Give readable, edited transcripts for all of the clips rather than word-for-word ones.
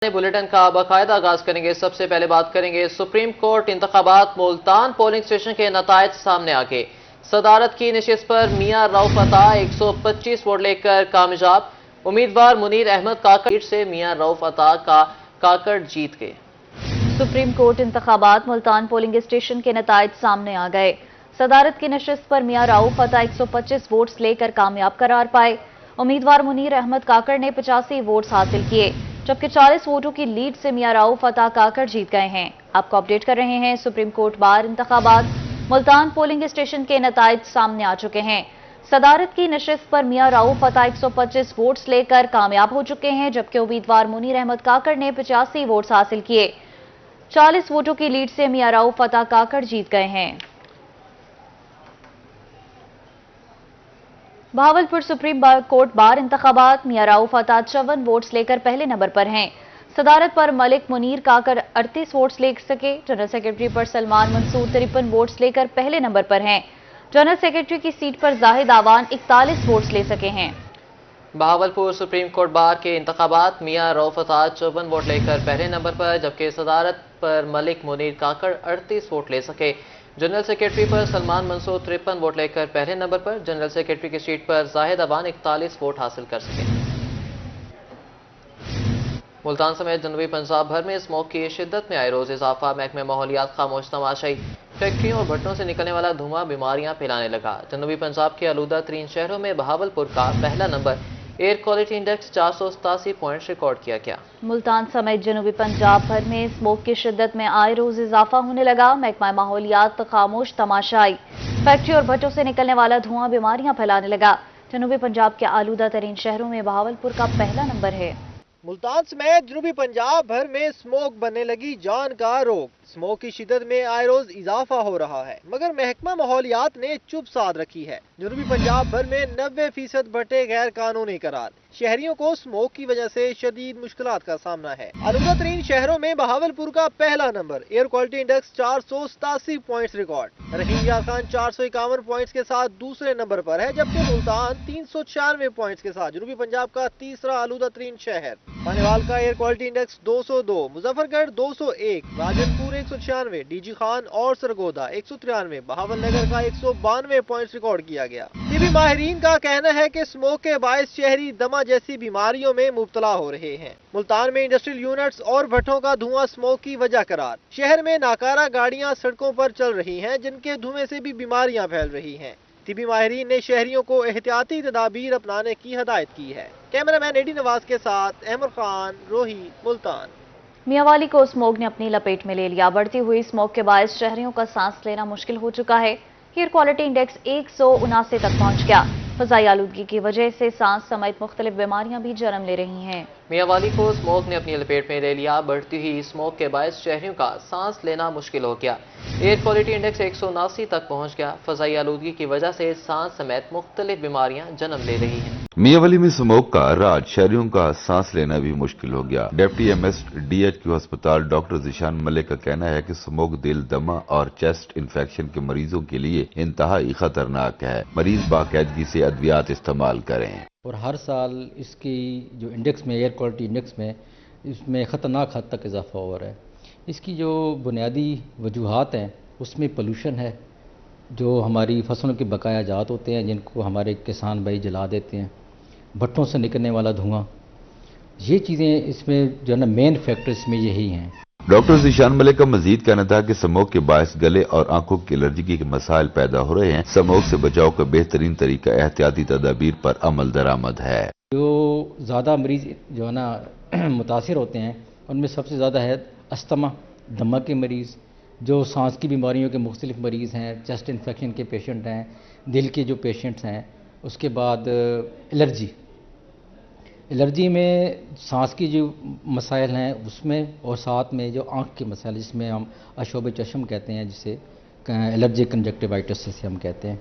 Bulletin का बाकायदा आगाज करेंगे। सबसे पहले बात करेंगे सुप्रीम कोर्ट इंतखाबात मुल्तान पोलिंग स्टेशन के नतायज सामने आ गए। सदारत की नशिस्त पर मियां रऊफ अता 125 वोट लेकर कामयाब। उम्मीदवार मुनीर अहमद काकड़ से मियां रऊफ अता का काकड़ जीत गए। सुप्रीम कोर्ट इंतखाबात मुल्तान पोलिंग स्टेशन के नतायज सामने आ गए। सदारत की नशिस्त पर मियां रऊफ अता 125 वोट्स लेकर कामयाब करार पाए। उम्मीदवार मुनीर अहमद काकड़ ने 85 वोट्स हासिल किए, जबकि 40 वोटों की लीड से मियां रऊफ अता काकड़ जीत गए हैं। आपको अपडेट कर रहे हैं सुप्रीम कोर्ट बार इंतखाबात मुल्तान पोलिंग स्टेशन के नतायज सामने आ चुके हैं। सदारत की नशिस्त पर मियां रऊफ अता 125 वोट्स लेकर कामयाब हो चुके हैं, जबकि उम्मीदवार मुनीर अहमद काकड़ ने 85 वोट्स हासिल किए। 40 वोटों की लीड से मियां रऊफ अता काकड़ जीत गए हैं। बहावलपुर सुप्रीम कोर्ट बार इंतखाबात मियां रऊफ अता 54 वोट्स लेकर पहले नंबर पर हैं। सदारत पर मलिक मुनीर काकड़ 38 वोट्स ले सके। जनरल सेक्रेटरी पर सलमान मंसूर 53 वोट्स लेकर पहले नंबर पर हैं। जनरल सेक्रेटरी की सीट पर जाहिद आवान 41 वोट्स ले सके हैं। बहावलपुर सुप्रीम कोर्ट बार के इंतखाबात मियां रऊफ अता 54 वोट लेकर पहले नंबर पर, जबकि सदारत पर मलिक मुनीर काकड़ 38 वोट ले सके। जनरल सेक्रेटरी पर सलमान मंसूर 53 वोट लेकर पहले नंबर पर। जनरल सेक्रेटरी की सीट पर जाहिद अवान 41 वोट हासिल कर सके। मुल्तान समेत जनूबी पंजाब भर में स्मोक की शिद्दत में आए रोज इजाफा। महकमे माहौलियात खामोश तमाशाई। फैक्ट्रियों और भट्टों से निकलने वाला धुआं बीमारियां फैलाने लगा। जनूबी पंजाब के आलूदा तरीन शहरों में बहावलपुर का पहला number air quality index 487 point record किया गया। मुल्तान समेत जनूबी पंजाब भर में स्मोक की शिद्दत में आए रोज इजाफा होने लगा। महकमा माहौलियात खामोश तमाशाई। फैक्ट्री और भट्टों से निकलने वाला धुआं बीमारियां फैलाने लगा। जनूबी पंजाब के आलूदा तरीन शहरों में बहावलपुर का पहला नंबर है। मुल्तान समेत जनूबी पंजाब भर में स्मोक बनने लगी जान का रोग। स्मोक की शिद्दत में आए रोज इजाफा हो रहा है, मगर महकमा माहौलियात ने चुप साध रखी है। जनूबी पंजाब भर में 90% भट्टे गैर कानूनी करार। शहरियों को स्मोक की वजह से शदीद मुश्किलात का सामना है। आलूदा तरीन शहरों में बहावलपुर का पहला number air quality index 487 points record. Rahim Yar Khan 451 points के साथ दूसरे नंबर पर है, जबकि मुल्तान 396 पॉइंट्स के साथ जनूबी पंजाब का तीसरा आलूदा तरीन शहर। खानेवाल का air quality index 202, Muzaffargarh 201, Rajanpur 196, DG Khan और सरगोदा 193, बहावल नगर का 192 पॉइंट्स रिकॉर्ड किया गया। टीबी माहिरीन का कहना है कि स्मोक के बायस शहरी दमा जैसी बीमारियों में मुब्तला हो रहे हैं। मुल्तान में इंडस्ट्रियल यूनिट्स और भट्टों का धुआं स्मोक की वजह करार। शहर में नाकारा गाड़ियां सड़कों पर चल रही हैं, जिनके धुएं से भी बीमारियां फैल रही हैं। टीबी माहिरीन ने शहरियों को एहतियाती तदाबीर अपनाने की हिदायत की है। कैमरामैन एडी नवाज के साथ अहमद खान, रोही, मुल्तान। मियांवाली को स्मोक ने अपनी लपेट में ले लिया। बढ़ती हुई स्मोक के बायस शहरियों का सांस लेना मुश्किल हो चुका है। एयर क्वालिटी इंडेक्स 179 तक पहुंच गया। फजाई आलूदगी की वजह से सांस समेत मुख्तलिफ बीमारियां भी जन्म ले रही हैं। मियांवाली को स्मोक ने अपनी लपेट में ले लिया। बढ़ती हुई स्मोक के बायस शहरियों का सांस लेना मुश्किल हो गया। एयर क्वालिटी इंडेक्स 179 तक पहुंच गया। फजाई आलूदगी की वजह से सांस समेत मुख्तलिफ बीमारियां जन्म ले रही हैं। मियांवाली में स्मोक का राज, शहरियों का सांस लेना भी मुश्किल हो गया। डिप्टी एमएस डीएचक्यू अस्पताल डॉक्टर जिशान मलिक का कहना है कि स्मोक दिल, दमा और चेस्ट इन्फेक्शन के मरीजों के लिए इंतहाई खतरनाक है। मरीज बाकायदगी से अद्वियात इस्तेमाल करें। और हर साल इसकी जो इंडेक्स में, एयर क्वालिटी इंडेक्स में, इसमें ख़तरनाक हद तक इजाफा हो रहा है। इसकी जो बुनियादी वजूहात हैं उसमें पोल्यूशन है, जो हमारी फसलों के बकाया जात होते हैं जिनको हमारे किसान भाई जला देते हैं, भट्टों से निकलने वाला धुआं, ये चीज़ें इसमें जो है ना मेन फैक्टर इसमें यही हैं। डॉक्टर जिशान मलिक का मजीद कहना था कि स्मोक के बायस गले और आंखों की एलर्जी के मसाइल पैदा हो रहे हैं। स्मोक से बचाव का बेहतरीन तरीका एहतियाती तदाबीर पर अमल दरामद है। जो ज़्यादा मरीज जो है ना मुतासिर होते हैं उनमें सबसे ज़्यादा है अस्थमा, दमा के मरीज़, जो सांस की बीमारियों के मुख्तलिफ मरीज़ हैं, चेस्ट इन्फेक्शन के पेशेंट हैं, दिल के जो पेशेंट्स हैं। उसके बाद एलर्जी में सांस की जो मसाइल हैं उसमें, और साथ में जो आँख के मसाइल जिसमें हम अशोब चश्म कहते हैं, जिसे एलर्जिक कंजक्टिवाइटिस से हम कहते हैं।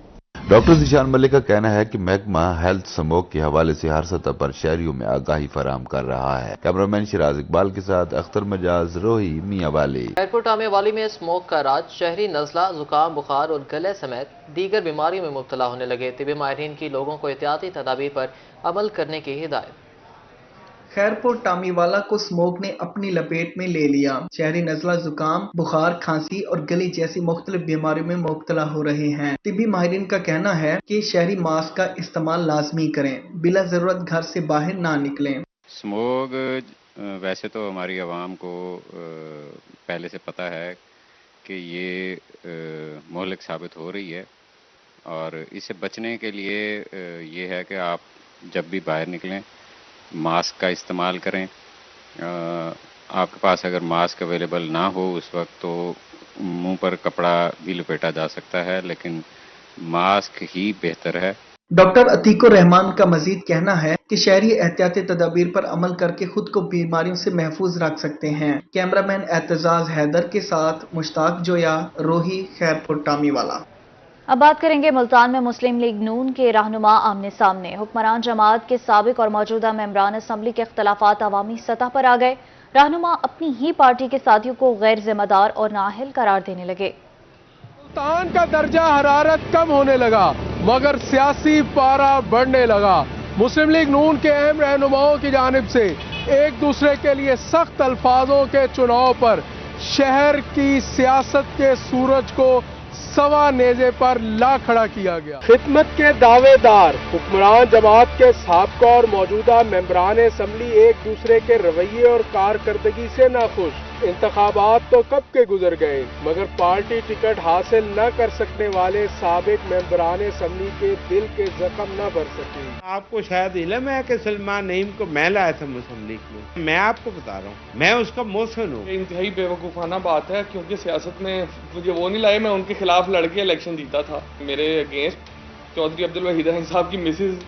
डॉक्टर जिशान मलिक का कहना है कि महकमा हेल्थ स्मोक के हवाले से हर सतह पर शहरियों में आगाही फराहम कर रहा है। कैमरामैन शिराज इकबाल के साथ अख्तर मजाज, रोही, मियांवाली। एयरपोर्ट आमेवाली में स्मोक का राज। शहरी नज़ला, जुकाम, बुखार और गले समेत दीगर बीमारियों में मुब्तला होने लगे। तिबी माहिरीन की लोगों को एहतियाती तदाबीर पर अमल करने की हिदायत। खैरपुर टामीवाला को स्मोक ने अपनी लपेट में ले लिया। शहरी नज़ला, जुकाम, बुखार, खांसी और गले जैसी मुख्तलिफ बीमारियों में मुब्तला हो रहे हैं। तिब्बी माहिरीन का कहना है कि शहरी मास्क का इस्तेमाल लाजमी करें, बिला जरूरत घर से बाहर ना निकलें। स्मोक वैसे तो हमारी आवाम को पहले से पता है कि ये मोहलिक साबित हो रही है, और इससे बचने के लिए ये है कि आप जब भी बाहर निकलें मास्क का इस्तेमाल करें। आपके पास अगर मास्क अवेलेबल ना हो उस वक्त तो मुंह पर कपड़ा भी लपेटा जा सकता है, लेकिन मास्क ही बेहतर है। डॉक्टर अतीकुर रहमान का मजीद कहना है कि शहरी एहतियाती तदाबीर पर अमल करके खुद को बीमारियों से महफूज रख सकते हैं। कैमरामैन एतजाज हैदर के साथ मुश्ताक जोया, रोही, खैरपुर टामीवाला। अब बात करेंगे मुल्तान में मुस्लिम लीग नून के रहनुमा आमने सामने। हुक्मरान जमात के साबिक और मौजूदा मेंबरान असम्बली के इख्तलाफात अवामी सतह पर आ गए। रहनुमा अपनी ही पार्टी के साथियों को गैर जिम्मेदार और नाअहल करार देने लगे। मुल्तान का दर्जा हरारत कम होने लगा मगर सियासी पारा बढ़ने लगा। मुस्लिम लीग नून के अहम रहनुमाओं की जानिब से एक दूसरे के लिए सख्त अल्फाजों के चुनाव पर शहर की सियासत के सूरज को सवा नेजे पर ला खड़ा किया गया। खिदमत के दावेदार हुक्मरान जमात के साबिक और मौजूदा मेंबरान असम्बली एक दूसरे के रवैये और कारकर्दगी से नाखुश। इंतखाबात तो कब के गुजर गए मगर पार्टी टिकट हासिल न कर सकने वाले साबिक मेंबरान असम्बली के दिल के जख्म न भर सके। आपको शायद इल्म है कि सलमान नईम को मैं लाया था मुस्लिम लीग में। मैं आपको बता रहा हूँ, मैं उसका मोहसिन हूँ। इंतहाई बेवकूफ़ाना बात है, क्योंकि सियासत में मुझे वो नहीं लाए। मैं उनके खिलाफ लड़के इलेक्शन जीता था। मेरे अगेंस्ट चौधरी अब्दुल वहीद राही साहब की मिसेज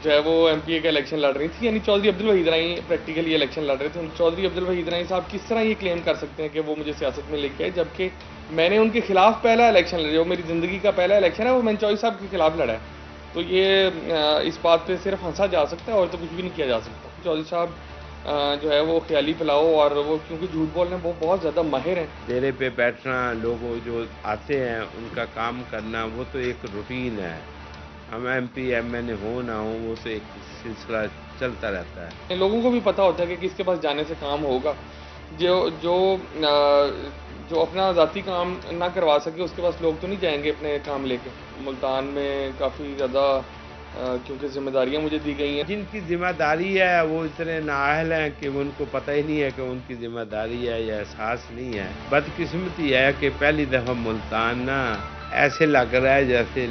जो है वो MPA का इलेक्शन लड़ रही थी, यानी चौधरी अब्दुल वहीद राही प्रैक्टिकली इलेक्शन लड़ रहे थे। चौधरी अब्दुल वहीद राही साहब किस तरह ये क्लेम कर सकते हैं कि वो मुझे सियासत में लेके आए, जबकि मैंने उनके खिलाफ पहला इलेक्शन लड़ा, जो मेरी ज़िंदगी का पहला इलेक्शन है वो मैंने चौधरी साहब के खिलाफ लड़ा है। तो ये इस बात पे सिर्फ हंसा जा सकता है और तो कुछ भी नहीं किया जा सकता। चौधरी साहब जो है वो ख्याली फैलाओ, और वो क्योंकि झूठ बोलने वो बहुत ज़्यादा माहिर हैं। डेरे पे बैठना, लोग जो आते हैं उनका काम करना, वो तो एक रूटीन है। हम MP MNA हो ना हो, वो तो एक सिलसिला चलता रहता है। लोगों को भी पता होता है कि किसके पास जाने से काम होगा। जो अपना ज़ाती काम ना करवा सके उसके पास लोग तो नहीं जाएंगे अपने काम लेके। मुल्तान में काफ़ी ज़्यादा क्योंकि जिम्मेदारियां मुझे दी गई हैं। जिनकी जिम्मेदारी है वो इतने नाअहल हैं कि उनको पता ही नहीं है कि उनकी जिम्मेदारी है या एहसास नहीं है। बदकिस्मती है कि पहली दफ़ा मुल्तान ना ऐसे लग रहा है जैसे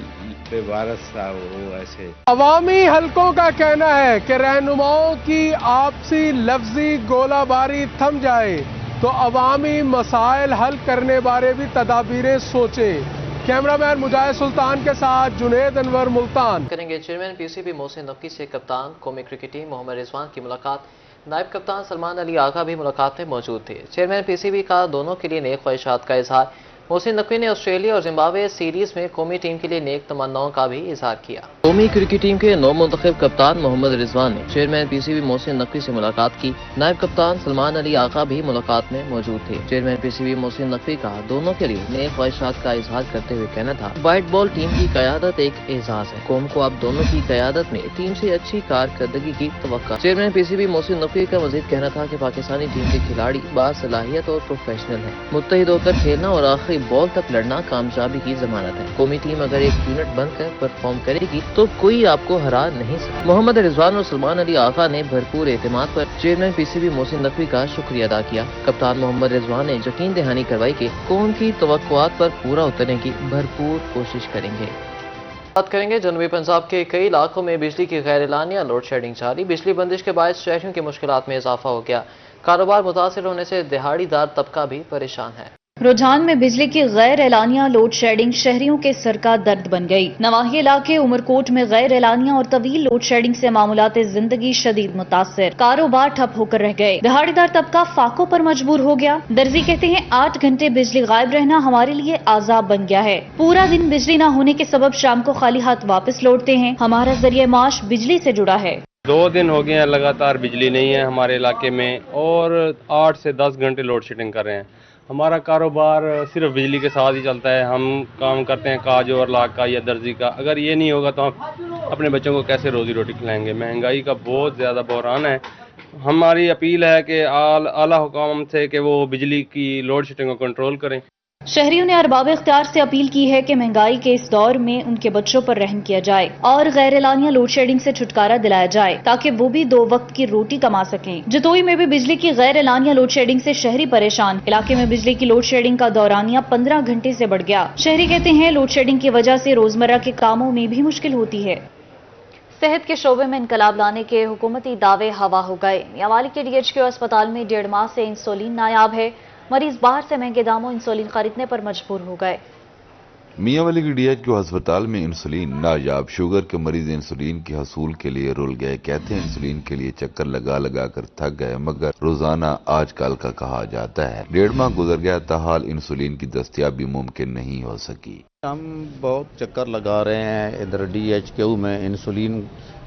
बेवारस सा हो। ऐसे अवामी हलकों का कहना है कि रहनुमाओं की आपसी लफ्जी गोलाबारी थम जाए तो अवामी मसाइल हल करने बारे भी तदाबीरें सोचें। कैमरामैन मुजाहिद सुल्तान के साथ जुनेद अनवर, मुल्तान। करेंगे चेयरमैन PCB मोहसिन नकवी से कप्तान कौमी क्रिकेट टीम मोहम्मद रिजवान की मुलाकात। नायब कप्तान सलमान अली आगा भी मुलाकात में मौजूद थे। चेयरमैन PCB का दोनों के लिए नेक ख्वाहिशात का इजहार। मोहसिन नकवी ने ऑस्ट्रेलिया और जिम्बाब्वे सीरीज में कौमी टीम के लिए नेक तमन्नाओं का भी इजहार किया। कौमी क्रिकेट टीम के नौ मुंतखब कप्तान मोहम्मद रिजवान ने चेयरमैन PCB मोहसिन नकवी से मुलाकात की। नायब कप्तान सलमान अली आगा भी मुलाकात में मौजूद थे। चेयरमैन PCB मोहसिन नकवी का दोनों के लिए नेक ख्वाहिशात का इजहार करते हुए कहना था, व्हाइट बॉल टीम की क़यादत एक एजाज है। कौम को अब दोनों की क़यादत में टीम से अच्छी कारकर्दगी की तवक्का। चेयरमैन PCB मोहसिन नकवी का मजीद कहना था कि पाकिस्तानी टीम के खिलाड़ी बासलाहियत और प्रोफेशनल हैं। मुत्तहिद होकर खेलना और आखिरी बॉल तक लड़ना कामयाबी की जमानत है। कौमी टीम अगर एक यूनिट बनकर परफॉर्म करेगी तो कोई आपको हरा नहीं सकता। मोहम्मद रिजवान और सलमान अली आगा ने भरपूर एतमाद पर चेयरमैन PCB मोहसिन नकवी का शुक्रिया अदा किया। कप्तान मोहम्मद रिजवान ने यकीन दहानी करवाई कि कौम की तवक्कुआत पर पूरा उतरने की भरपूर कोशिश करेंगे। बात करेंगे जनूबी पंजाब के कई इलाकों में बिजली की गैर एलानिया लोड शेडिंग जारी। बिजली बंदिश के बायस शहरियों की मुश्किलात में इजाफा हो गया। कारोबार मुतासिर होने से दिहाड़ीदार तबका भी परेशान है। रुझान में बिजली की गैर एलानिया लोड शेडिंग शहरियों के सर का दर्द बन गई। नवाही इलाके उमरकोट में गैर एलानिया और तवील लोड शेडिंग से मामूलाते जिंदगी शदीद मुतासिर, कारोबार ठप होकर रह गए। दिहाड़ीदार तबका फाकों पर मजबूर हो गया। दर्जी कहते हैं 8 घंटे बिजली गायब रहना हमारे लिए आजाब बन गया है। पूरा दिन बिजली न होने के सबब शाम को खाली हाथ वापस लौटते हैं। हमारा जरिए माश बिजली से जुड़ा है। 2 दिन हो गए हैं लगातार बिजली नहीं है हमारे इलाके में और 8 से 10 घंटे लोड शेडिंग कर रहे हैं। हमारा कारोबार सिर्फ बिजली के साथ ही चलता है। हम काम करते हैं काज और लाख का या दर्जी का। अगर ये नहीं होगा तो हम अपने बच्चों को कैसे रोजी रोटी खिलाएंगे। महंगाई का बहुत ज़्यादा बहरान है। हमारी अपील है कि आला हुकाम से कि वो बिजली की लोड शेडिंग को कंट्रोल करें। शहरियों ने अरबाब इख्तियार से अपील की है कि महंगाई के इस दौर में उनके बच्चों पर रहम किया जाए और गैर एलानिया लोड शेडिंग से छुटकारा दिलाया जाए ताकि वो भी 2 वक्त की रोटी कमा सकें। जतोई में भी बिजली की गैर एलानिया लोड शेडिंग से शहरी परेशान। इलाके में बिजली की लोड शेडिंग का दौरानिया 15 घंटे से बढ़ गया। शहरी कहते हैं लोड शेडिंग की वजह से रोजमर्रा के कामों में भी मुश्किल होती है। सेहत के शोबे में इनकलाब लाने के हुकूमती दावे हवा हो गए। मियांवाली के DHQ अस्पताल में 1.5 माह से इंसुलिन नायाब है। मरीज बाहर से महंगे दामों इंसुलिन खरीदने पर मजबूर हो गए। मियांवाली की DHQ अस्पताल में इंसुलिन नायाब। शुगर के मरीज इंसुलिन के हसूल के लिए रुल गए। कहते हैं इंसुलिन के लिए चक्कर लगा लगा कर थक गए, मगर रोजाना आजकल का कहा जाता है। 1.5 माह गुजर गया, ताहाल इंसुलिन की दस्तयाबी मुमकिन नहीं हो सकी। हम बहुत चक्कर लगा रहे हैं इधर DHQ में इंसुलिन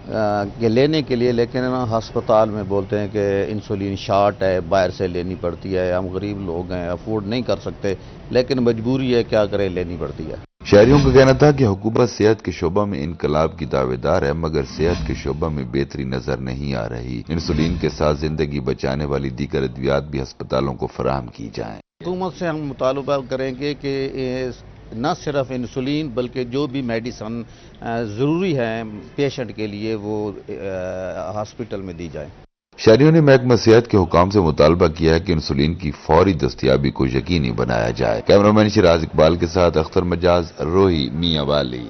के लेने के लिए, लेकिन अस्पताल में बोलते हैं कि इंसुलिन शार्ट है, बाहर से लेनी पड़ती है। हम गरीब लोग हैं, अफोर्ड नहीं कर सकते, लेकिन मजबूरी है, क्या करें, लेनी पड़ती है। शहरियों का कहना था कि हुकूमत सेहत के शोबा में इनकलाब की दावेदार है, मगर सेहत के शोबा में बेहतरी नजर नहीं आ रही। इंसुलिन के साथ जिंदगी बचाने वाली दीगर अद्वियात भी अस्पतालों को फराहम की जाएं। हुकूमत से हम मुतालबा करेंगे कि न सिर्फ इंसुलिन बल्कि जो भी मेडिसिन ज़रूरी है पेशेंट के लिए वो हॉस्पिटल में दी जाए। शहरियों ने महकमा सेहत के हुकाम से मुतालबा किया है कि इंसुलिन की फौरी दस्तयाबी को यकीनी बनाया जाए। कैमरामैन शिराज इकबाल के साथ अख्तर मजाज, रोही, मियांवाली।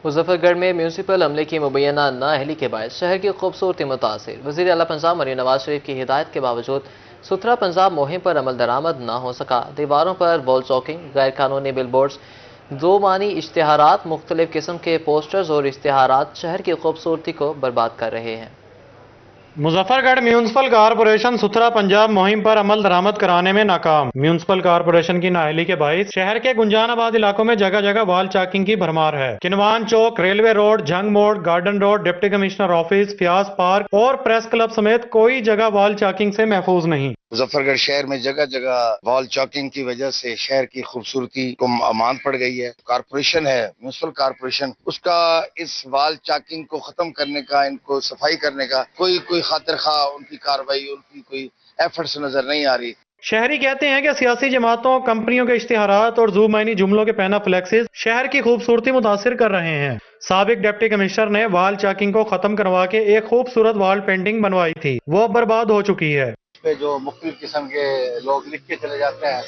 मुजफ्फरगढ़ में म्यूनसिपल अमले की मुबैना नाअहली के बायस शहर की खूबसूरती मुतासिर। वज़ीर आला पंजाब मरीम नवाज शरीफ की हिदायत के बावजूद सुथरा पंजाब मुहिम पर अमल दरामद न हो सका। दीवारों पर वॉल चॉकिंग, गैर कानूनी बिलबोर्ड्स, 2 मानी इश्तिहारात, मुख्तलिफ किस्म के पोस्टर्स और इश्तिहारात शहर की खूबसूरती को बर्बाद कर रहे हैं। मुजफ्फरगढ़ म्यूनसिपल कारपोरेशन सुथरा पंजाब मुहिम पर अमल दरामद कराने में नाकाम। म्यूनसिपल कारपोरेशन की नाअहली के बाइस शहर के गुंजानाबाद इलाकों में जगह जगह वॉल चाकिंग की भरमार है। किनवान चौक, रेलवे रोड, जंग मोड़, garden road, deputy commissioner office, Fayyaz park और प्रेस क्लब समेत कोई जगह वॉल चाकिंग से महफूज नहीं। मुजफ्फरगढ़ शहर में जगह जगह वॉल चॉकिंग की वजह से शहर की खूबसूरती को अमान पड़ गई है। कारपोरेशन है, म्यूनसिपल कारपोरेशन, उसका इस वॉल चॉकिंग को खत्म करने का, इनको सफाई करने का कोई खातिर खा उनकी कार्रवाई, उनकी कोई एफर्ट्स नजर नहीं आ रही। शहरी कहते हैं कि सियासी जमातों, कंपनियों के इश्तिहारात और ज़ूमाइनी जुमलों के पैना फ्लेक्सेस शहर की खूबसूरती मुतासिर कर रहे हैं। साबिक डिप्टी कमिश्नर ने वॉल चाकिंग को खत्म करवा के एक खूबसूरत वॉल पेंटिंग बनवाई थी, वो बर्बाद हो चुकी है। पे जो मुख्तलिफ किस्म के लोग लिख के चले जाते हैं,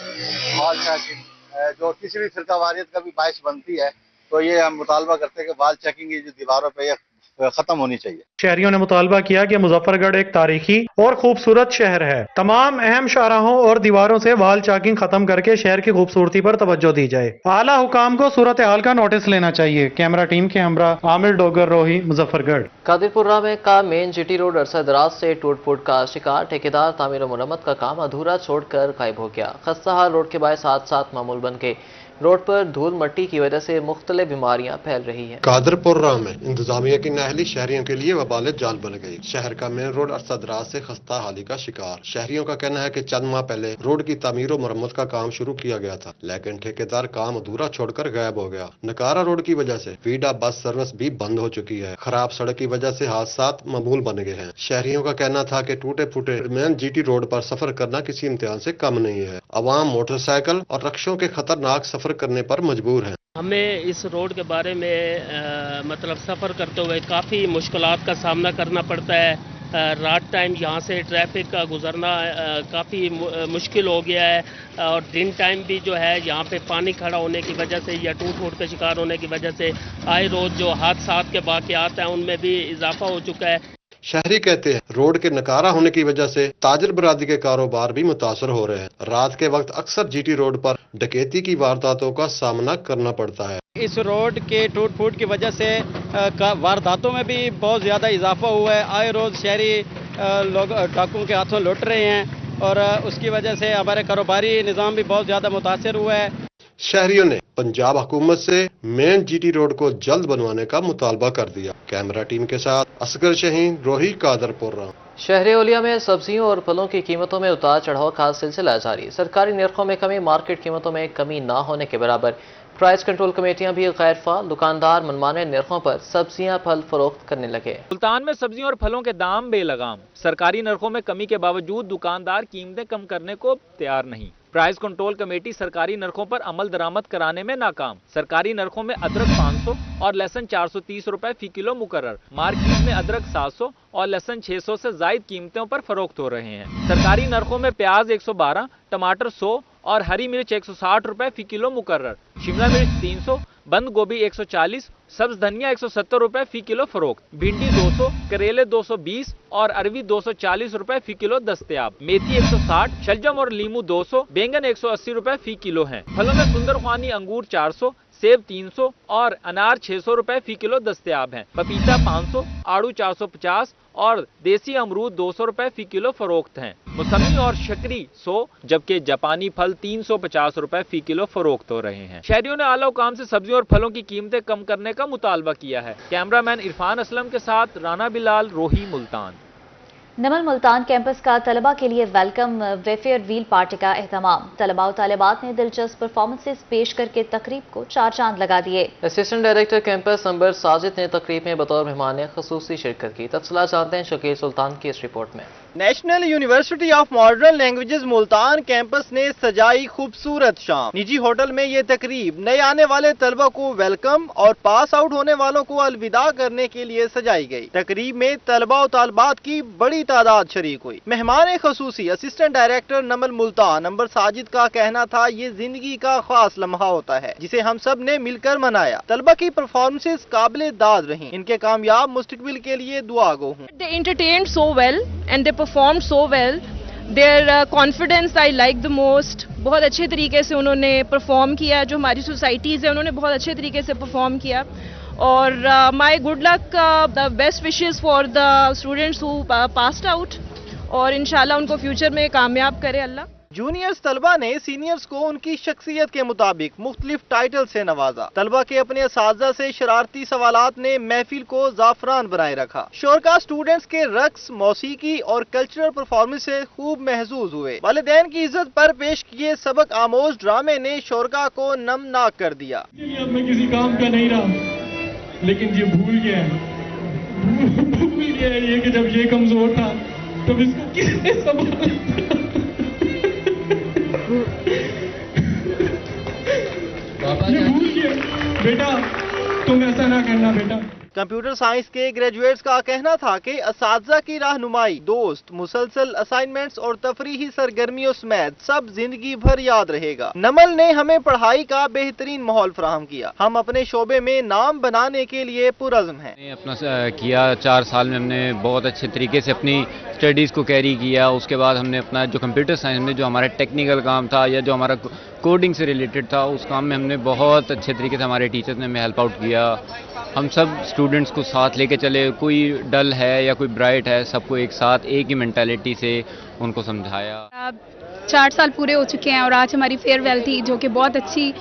वॉल चेकिंग जो किसी भी फिरकावारियत का भी बायस बनती है, तो ये हम मुतालबा करते हैं कि वॉल चेकिंग की जो दीवारों पे ये खत्म होनी चाहिए। शहरियों ने मुतालबा किया कि मुजफ्फरगढ़ एक तारीखी और खूबसूरत शहर है। तमाम अहम शाहराहों और दीवारों से वॉल चाकिंग खत्म करके शहर की खूबसूरती पर तवज्जो दी जाए। आला हुकाम को सूरत हाल का नोटिस लेना चाहिए। कैमरा टीम के हमरा आमिर डोगर, रोही, मुजफ्फरगढ़। कादिरपुरा में का मेन GT रोड अरसा दराज से टूट फूट का शिकार। ठेकेदार तामीर और मुरम्मत का काम अधूरा छोड़कर गायब हो गया। खस्ता हाल रोड के बायस हादसात मामूल बन गए। रोड पर धूल मट्टी की वजह से मुख्तलिफ बीमारियां फैल रही हैं। कादरपुरा में इंतजामिया की नाअहली शहरियों के लिए वबाल जाल बन गई। शहर का मेन रोड अरसा दराज से खस्ता हाली का शिकार। शहरियों का कहना है कि चंद माह पहले रोड की तामीर और मुरम्मत का काम शुरू किया गया था, लेकिन ठेकेदार काम अधूरा छोड़कर गायब हो गया। नकारा रोड की वजह से फीडा बस सर्विस भी बंद हो चुकी है। खराब सड़क की वजह से हादसात मामूल बन गए हैं। शहरियों का कहना था कि टूटे फूटे मेन GT रोड पर सफर करना किसी इम्तिहान से कम नहीं है। अवाम मोटरसाइकिल और रक्षों के खतरनाक सफर करने पर मजबूर हैं। हमें इस रोड के बारे में मतलब सफ़र करते हुए काफ़ी मुश्किलात का सामना करना पड़ता है। रात टाइम यहाँ से ट्रैफिक का गुजरना काफ़ी मुश्किल हो गया है और दिन टाइम भी जो है यहाँ पे पानी खड़ा होने की वजह से या टूट फूट के शिकार होने की वजह से आए रोज़ जो हादसात के वाक़यात हैं उनमें भी इजाफा हो चुका है। शहरी कहते हैं रोड के नकारा होने की वजह से ताजर बरादरी के कारोबार भी मुतासर हो रहे हैं। रात के वक्त अक्सर GT रोड पर डकैती की वारदातों का सामना करना पड़ता है। इस रोड के टूट फूट की वजह से वारदातों में भी बहुत ज्यादा इजाफा हुआ है। आए रोज शहरी लोग डाकुओं के हाथों लुट रहे हैं और उसकी वजह से हमारे कारोबारी निज़ाम भी बहुत ज्यादा मुतासर हुआ है। शहरियों ने पंजाब हुकूमत से मेन GT रोड को जल्द बनवाने का मुतालबा कर दिया। कैमरा टीम के साथ असगर शहीन, रोही, कादरपुरा। शहर ओलिया में सब्जियों और फलों की कीमतों में उतार चढ़ाव का सिलसिला जारी। सरकारी नरखों में कमी, मार्केट कीमतों में कमी ना होने के बराबर پرائز کنٹرول کمیٹیاں بھی غیر فعال، دکاندار منمانے نرخوں پر سبزیاں پھل فروخت کرنے لگے۔ ملتان میں سبزیوں اور پھلوں کے دام بے لگام، سرکاری نرخوں میں کمی کے باوجود دکاندار قیمتیں کم کرنے کو تیار نہیں۔ پرائز کنٹرول کمیٹی سرکاری نرخوں پر عمل درآمد کرانے میں ناکام، سرکاری نرخوں میں ادرک 500 اور لہسن 430 روپے فی کلو مقرر، مارکیٹ میں ادرک 700 اور لہسن 600 سے زائد قیمتوں پر فروخت ہو رہے ہیں۔ سرکاری نرخوں میں پیاز 112، ٹماٹر 100 اور ہری مرچ 160 روپے فی کلو مقرر، شملہ مرچ 300، بند گوبھی 140، سبز دھنیا 170 روپے فی کلو فروخت، بھنڈی 200، کریلے 220 اور اروی 240 روپے فی کلو دستیاب، میتھی 160، شلجم اور لیمو 200، بینگن 180 روپے فی کلو ہیں۔ پھلوں میں سندر خوانی انگور 400، سیب 300 اور انار 600 روپے فی کلو دستیاب ہیں، پپیتا 500، آڑو 450 اور دیسی امرود 200 روپے فی کلو فروخت ہیں، موسمی اور شکری 100 جبکہ جاپانی پھل 350 روپے فی کلو فروخت ہو رہے ہیں۔ شہریوں نے اعلیٰ حکام سے سبزیوں اور پھلوں کی قیمتیں کم کرنے کا مطالبہ کیا ہے۔ کیمرہ مین عرفان اسلم کے ساتھ رانا بلال، روہی، ملتان۔ نمل ملتان کیمپس کا طلبہ کے لیے ویلکم ویفیئر ویل پارٹی کا اہتمام، طلبہ و طالبات نے دلچسپ پرفارمنسز پیش کر کے تقریب کو 4 چاند لگا دیے۔ اسسٹنٹ ڈائریکٹر کیمپس انبر ساجد نے تقریب میں بطور مہمان خصوصی شرکت کی۔ تفصیلات جانتے ہیں شکیل سلطان کی اس رپورٹ میں۔ National University of Modern Languages Multan campus نے سجائی خوبصورت شام۔ نجی ہوٹل میں یہ تقریب نئے آنے والے طلبہ کو ویلکم اور پاس آؤٹ ہونے والوں کو الوداع کرنے کے لیے سجائی گئی۔ تقریب میں طلبہ و طالبات کی بڑی تعداد شریک ہوئی۔ مہمان خصوصی اسسٹنٹ ڈائریکٹر نمل ملتان انبر ساجد کا کہنا تھا یہ زندگی کا خاص لمحہ ہوتا ہے جسے ہم سب نے مل کر منایا۔ طلبہ کی پرفارمنسز قابل داد رہیں، ان کے کامیاب مستقبل کے لیے دعا گو ہوں۔ They entertained so well and they performed so well. Their confidence I like the most. بہت اچھے طریقے سے انہوں نے پرفارم کیا، جو ہماری سوسائٹیز ہیں انہوں نے بہت اچھے طریقے سے پرفارم کیا، اور my good luck, the best wishes for the students who passed out, اور انشاءاللہ ان کو فیوچر میں کامیاب کرے اللہ۔ جونیئرز طلبہ نے سینئرز کو ان کی شخصیت کے مطابق مختلف ٹائٹل سے نوازا۔ طلبہ کے اپنے اساتذہ سے شرارتی سوالات نے محفل کو زعفران بنائے رکھا۔ شرکاء اسٹوڈنٹس کے رقص، موسیقی اور کلچرل پرفارمنس سے خوب محظوظ ہوئے۔ والدین کی عزت پر پیش کیے سبق آموز ڈرامے نے شرکاء کو نمناک کر دیا۔ اب میں کسی کام کا نہیں رہا، لیکن یہ بھول گیا ہے یہ کہ جب یہ کمزور تھا تب اس کو کس نے سنبھالا۔ بیٹا تم ایسا نہ کرنا بیٹا۔ کمپیوٹر سائنس کے گریجویٹس کا کہنا تھا کہ اساتذہ کی رہنمائی، دوست، مسلسل اسائنمنٹس اور تفریحی سرگرمیوں سمیت سب زندگی بھر یاد رہے گا۔ نمل نے ہمیں پڑھائی کا بہترین ماحول فراہم کیا۔ ہم اپنے شعبے میں نام بنانے کے لیے پرعزم ہیں۔ اپنا کیا 4 سال میں ہم نے بہت اچھے طریقے سے اپنی اسٹڈیز کو کیری کیا۔ اس کے بعد ہم نے اپنا جو کمپیوٹر سائنس میں جو ہمارا ٹیکنیکل کام تھا یا جو ہمارا کوڈنگ سے ریلیٹڈ تھا، اس کام میں ہم نے بہت اچھے طریقے سے ہمارے ٹیچرز نے ہمیں ہیلپ آؤٹ کیا۔ ہم سب اسٹوڈنٹس کو ساتھ لے کے چلے، کوئی ڈل ہے یا کوئی برائٹ ہے، سب کو ایک ساتھ ایک ہی مینٹیلٹی سے ان کو سمجھایا۔ 4 سال پورے ہو چکے ہیں اور آج ہماری فیئر ویل تھی جو کہ بہت اچھی،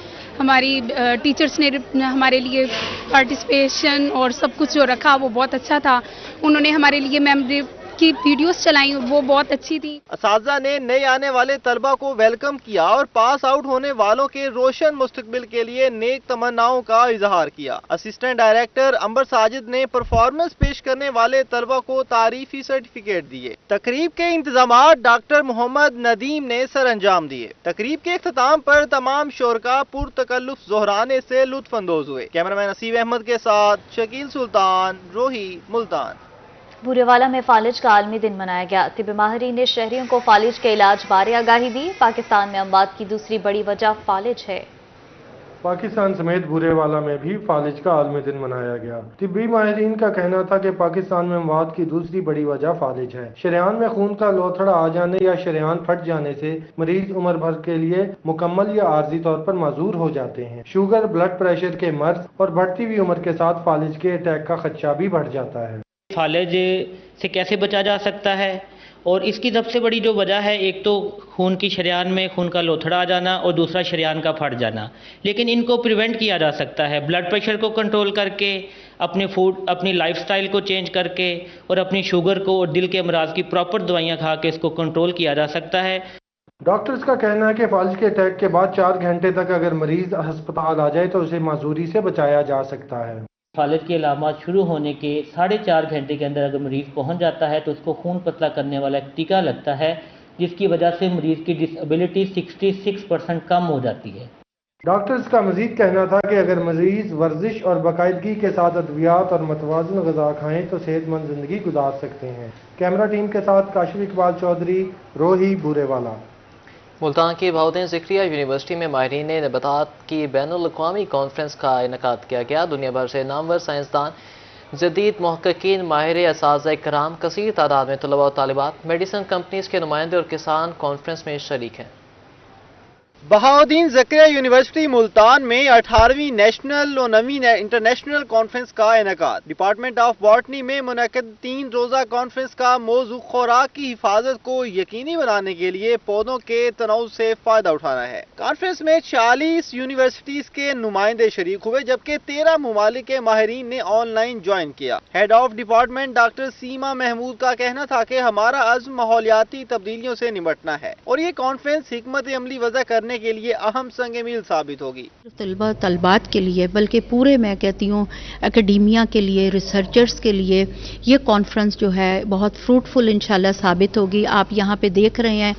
ہماری ٹیچرز نے ہمارے لیے پارٹیسپیشن اور سب کچھ جو رکھا وہ بہت اچھا تھا۔ انہوں نے ہمارے لیے میموری کی ویڈیوز چلائیں، وہ بہت اچھی تھی۔ اساتذہ نے نئے آنے والے طلبہ کو ویلکم کیا اور پاس آؤٹ ہونے والوں کے روشن مستقبل کے لیے نیک تمناؤں کا اظہار کیا۔ اسسٹنٹ ڈائریکٹر انبر ساجد نے پرفارمنس پیش کرنے والے طلبہ کو تعریفی سرٹیفکیٹ دیے۔ تقریب کے انتظامات ڈاکٹر محمد ندیم نے سر انجام دیے۔ تقریب کے اختتام پر تمام شرکاء پرتکلف ظہرانے سے لطف اندوز ہوئے۔ کیمرہ مین نصیب احمد کے ساتھ شکیل سلطان، روہی، ملتان۔ بورے والا میں فالج کا عالمی دن منایا گیا۔ طب ماہرین نے شہریوں کو فالج کے علاج بارے آگاہی دی۔ پاکستان میں اموات کی دوسری بڑی وجہ فالج ہے۔ پاکستان سمیت بورے والا میں بھی فالج کا عالمی دن منایا گیا۔ طبی ماہرین کا کہنا تھا کہ پاکستان میں اموات کی دوسری بڑی وجہ فالج ہے۔ شریان میں خون کا لوتھڑا آ جانے یا شریان پھٹ جانے سے مریض عمر بھر کے لیے مکمل یا عارضی طور پر معذور ہو جاتے ہیں۔ شوگر، بلڈ پریشر کے مرض اور بڑھتی ہوئی عمر کے ساتھ فالج کے اٹیک کا خدشہ بھی بڑھ جاتا ہے۔ فالج سے کیسے بچا جا سکتا ہے، اور اس کی سب سے بڑی جو وجہ ہے، ایک تو خون کی شریان میں خون کا لوتھڑا آ جانا اور دوسرا شریان کا پھٹ جانا، لیکن ان کو پریونٹ کیا جا سکتا ہے بلڈ پریشر کو کنٹرول کر کے، اپنی لائف سٹائل کو چینج کر کے، اور اپنی شوگر کو اور دل کے امراض کی پراپر دوائیاں کھا کے اس کو کنٹرول کیا جا سکتا ہے۔ ڈاکٹرز کا کہنا ہے کہ فالج کے اٹیک کے بعد 4 گھنٹے تک اگر مریض ہسپتال آ جائے تو اسے معذوری سے بچایا جا سکتا ہے۔ فالج کے علامات شروع ہونے کے 4.5 گھنٹے کے اندر اگر مریض پہنچ جاتا ہے تو اس کو خون پتلا کرنے والا ایک ٹیکا لگتا ہے، جس کی وجہ سے مریض کی ڈس ایبلٹی 66% کم ہو جاتی ہے۔ ڈاکٹرز کا مزید کہنا تھا کہ اگر مریض ورزش اور باقاعدگی کے ساتھ ادویات اور متوازن غذا کھائیں تو صحت مند زندگی گزار سکتے ہیں۔ کیمرہ ٹیم کے ساتھ کاشف اقبال چودھری، روہی بورے والا۔ ملتان کی بہاؤالدین ذکریہ یونیورسٹی میں ماہرین نباتات کی بین الاقوامی کانفرنس کا انعقاد کیا گیا۔ دنیا بھر سے نامور سائنسدان، جدید محققین، ماہر اساتذہ کرام، کثیر تعداد میں طلباء و طالبات، میڈیسن کمپنیز کے نمائندے اور کسان کانفرنس میں شریک ہیں۔ بہاؤالدین ذکریہ یونیورسٹی ملتان میں 18ویں نیشنل اور 9ویں انٹرنیشنل کانفرنس کا انعقاد۔ ڈپارٹمنٹ آف باٹنی میں منعقد 3 روزہ کانفرنس کا موضوع خوراک کی حفاظت کو یقینی بنانے کے لیے پودوں کے تنوع سے فائدہ اٹھانا ہے۔ کانفرنس میں 46 یونیورسٹیز کے نمائندے شریک ہوئے، جبکہ 13 ممالک کے ماہرین نے آن لائن جوائن کیا۔ ہیڈ آف ڈپارٹمنٹ ڈاکٹر سیما محمود کا کہنا تھا کہ ہمارا عزم ماحولیاتی تبدیلیوں سے نمٹنا ہے اور یہ کانفرنس حکمت عملی وضع کرنے کے لیے اہم سنگ میل ثابت ہوگی۔ طلبات کے لیے بلکہ پورے میں کہتی ہوں اکیڈیمیا کے لیے، ریسرچرز کے لیے یہ کانفرنس جو ہے بہت فروٹفل انشاءاللہ ثابت ہوگی۔ آپ یہاں پہ دیکھ رہے ہیں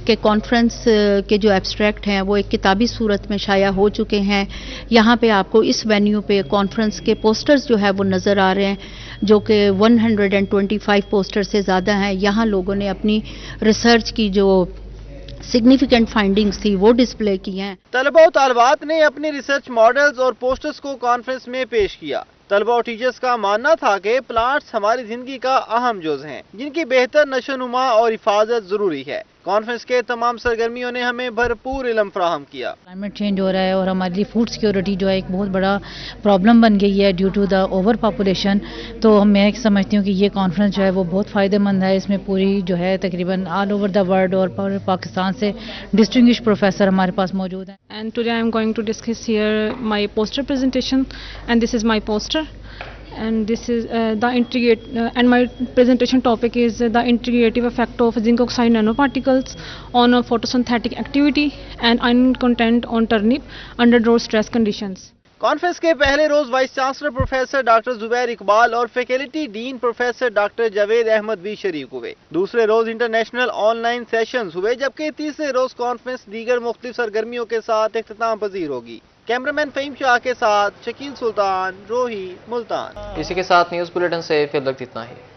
کہ کانفرنس کے جو ایبسٹریکٹ ہیں وہ ایک کتابی صورت میں شائع ہو چکے ہیں۔ یہاں پہ آپ کو اس وینیو پہ کانفرنس کے پوسٹرز جو ہے وہ نظر آ رہے ہیں، جو کہ 125 پوسٹر سے زیادہ ہیں۔ یہاں لوگوں نے اپنی ریسرچ کی جو سگنیفیکنٹ فائنڈنگز تھی وہ ڈسپلے کی ہیں۔ طلباء و طالبات نے اپنی ریسرچ ماڈلز اور پوسٹرز کو کانفرنس میں پیش کیا۔ طلباء اور ٹیچرز کا ماننا تھا کہ پلانٹس ہماری زندگی کا اہم جز ہیں، جن کی بہتر نشو نما اور حفاظت ضروری ہے۔ کانفرنس کے تمام سرگرمیوں نے ہمیں بھرپور علم فراہم کیا۔ کلائمیٹ چینج ہو رہا ہے اور ہمارے لیے فوڈ سیکیورٹی جو ہے ایک بہت بڑا پرابلم بن گئی ہے due to the overpopulation, تو میں سمجھتی ہوں کہ یہ کانفرنس جو ہے وہ بہت فائدہ مند ہے۔ اس میں پوری جو ہے تقریباً آل اوور دا ورلڈ اور پاکستان سے ڈسٹنگوش پروفیسر ہمارے پاس موجود ہیں۔ And today I am going to discuss here my poster presentation, and this is my poster. And this is and my presentation topic is the integrative effect of zinc oxide nanoparticles on photosynthetic activity and iron content on turnip under drought stress conditions. Conference کے پہلے روز vice chancellor professor doctor زبیر اقبال اور faculty ڈین professor doctor Javed Ahmad بھی شریک ہوئے۔ دوسرے روز international on line sessions ہوئے، جبکہ تیسرے روز کانفرنس دیگر مختلف سرگرمیوں کے ساتھ اختتام پذیر ہوگی۔ کیمرامین فہیم شاہ کے ساتھ شکیل سلطان، روہی، ملتان۔ اسی کے ساتھ نیوز بلیٹن سے فی الوقت اتنا ہی۔